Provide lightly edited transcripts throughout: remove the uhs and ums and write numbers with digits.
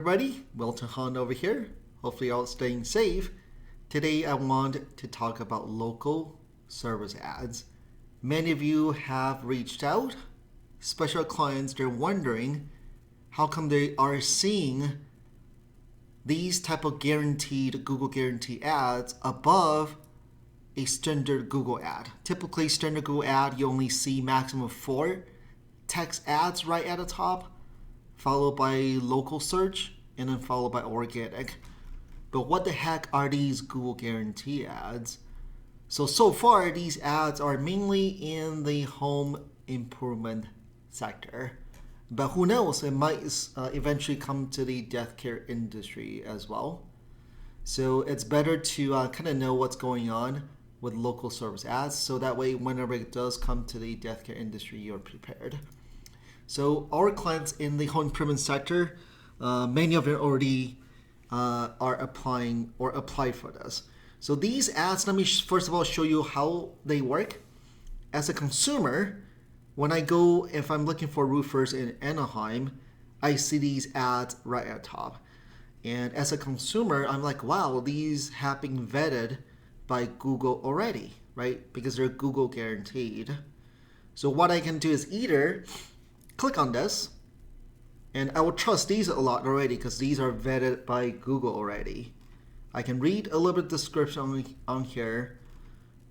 Everybody, Wilton Han over here. Hopefully you're all staying safe. Today I want to talk about local service ads. Many of you have reached out, special clients, they're wondering how come they are seeing these type of guaranteed Google guarantee ads above a standard Google ad. Typically standard Google ad you only see maximum of 4 text ads right at the top, followed by local search, and then followed by organic. But what the heck are these Google guarantee ads? So far, these ads are mainly in the home improvement sector. But who knows, it might eventually come to the death care industry as well. So it's better to kind of know what's going on with local service ads, so that way whenever it does come to the death care industry, you're prepared. So our clients in the home improvement sector, many of them already are applying or applied for this. So these ads, let me first of all show you how they work. As a consumer, when I go, if I'm looking for roofers in Anaheim, I see these ads right at the top. And as a consumer, I'm like, wow, these have been vetted by Google already, right? Because they're Google guaranteed. So what I can do is either click on this, and I will trust these a lot already because these are vetted by Google already. I can read a little bit of description on here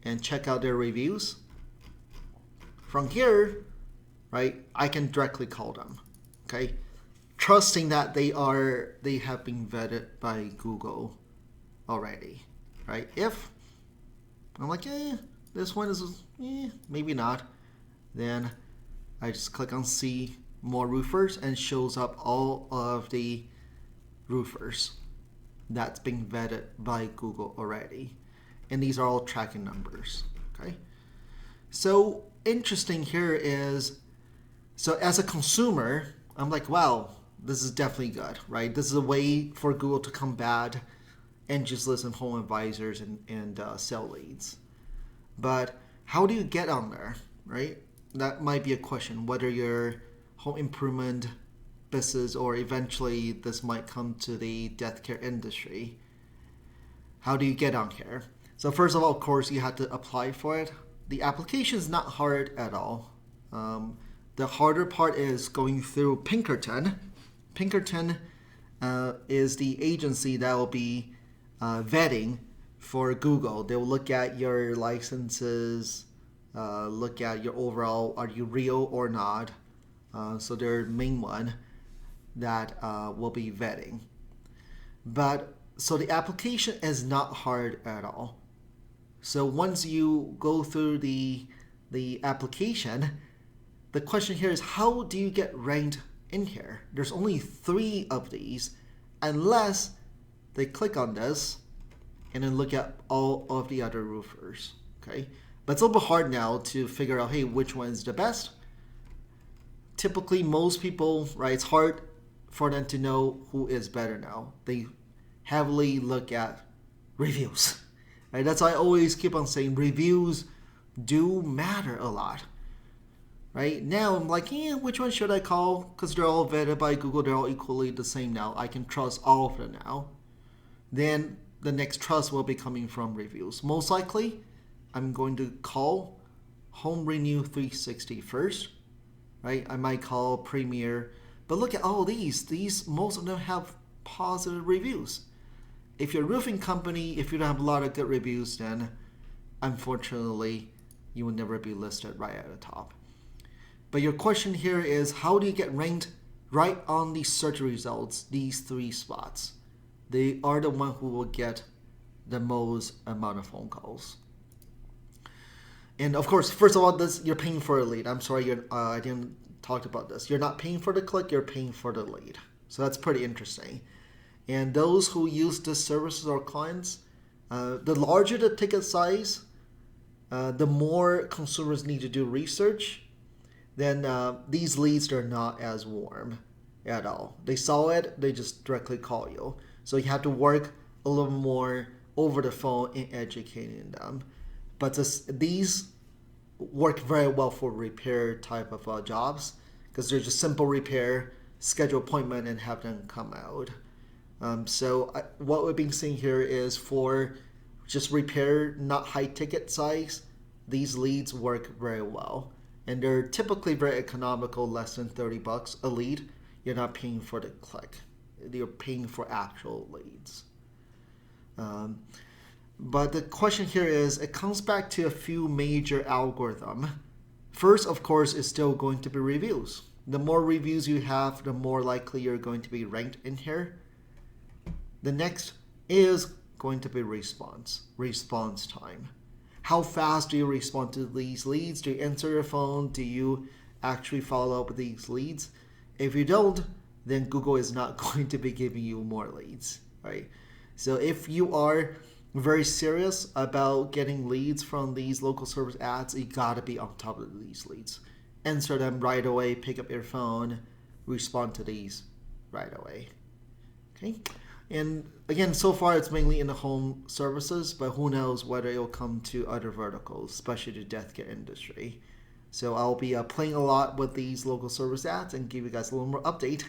and check out their reviews. From here, right, I can directly call them, okay? Trusting that they have been vetted by Google already, right? If I'm like, this one is, maybe not, then I just click on see more roofers and shows up all of the roofers that's being vetted by Google already. And these are all tracking numbers, okay? So interesting here is, so as a consumer, I'm like, wow, this is definitely good, right? This is a way for Google to combat ageless and home advisors and sell leads. But how do you get on there, right? That might be a question, whether you're home improvement business or eventually this might come to the death care industry. How do you get on here? So first of all, of course, you have to apply for it. The application is not hard at all. The harder part is going through Pinkerton. Pinkerton is the agency that will be vetting for Google. They will look at your licenses, look at your overall, are you real or not? So they're the main one that will be vetting. But so the application is not hard at all. So once you go through the application, the question here is how do you get ranked in here? There's only 3 of these unless they click on this and then look at all of the other roofers, okay? But it's a little bit hard now to figure out, hey, which one is the best? Typically, most people, right, it's hard for them to know who is better now. They heavily look at reviews, right? That's why I always keep on saying reviews do matter a lot, right? Now I'm like, which one should I call? Because they're all vetted by Google. They're all equally the same now. I can trust all of them now. Then the next trust will be coming from reviews. Most likely, I'm going to call Home Renew 360 first, right? I might call Premier, but look at all these. Most of them have positive reviews. If you're a roofing company, if you don't have a lot of good reviews, then unfortunately, you will never be listed right at the top. But your question here is, how do you get ranked right on the search results, these 3 spots? They are the one who will get the most amount of phone calls. And of course, first of all, this you're paying for a lead. I'm sorry, I didn't talk about this. You're not paying for the click, you're paying for the lead. So that's pretty interesting. And those who use this services or clients, the larger the ticket size, the more consumers need to do research, then these leads are not as warm at all. They saw it, they just directly call you. So you have to work a little more over the phone in educating them. But these work very well for repair type of jobs because they're just simple repair. schedule appointment and have them come out. What we've been seeing here is for just repair, not high ticket size, these leads work very well. And they're typically very economical, less than $30 a lead. You're not paying for the click. You're paying for actual leads. But the question here is, it comes back to a few major algorithms. First, of course, is still going to be reviews. The more reviews you have, the more likely you're going to be ranked in here. The next is going to be response time. How fast do you respond to these leads? Do you answer your phone? Do you actually follow up with these leads? If you don't, then Google is not going to be giving you more leads, right? So if you are very serious about getting leads from these local service ads, you gotta be on top of these leads. Answer them right away, pick up your phone, respond to these right away. Okay? And again, so far it's mainly in the home services, but who knows whether it'll come to other verticals, especially the death care industry. So I'll be playing a lot with these local service ads and give you guys a little more update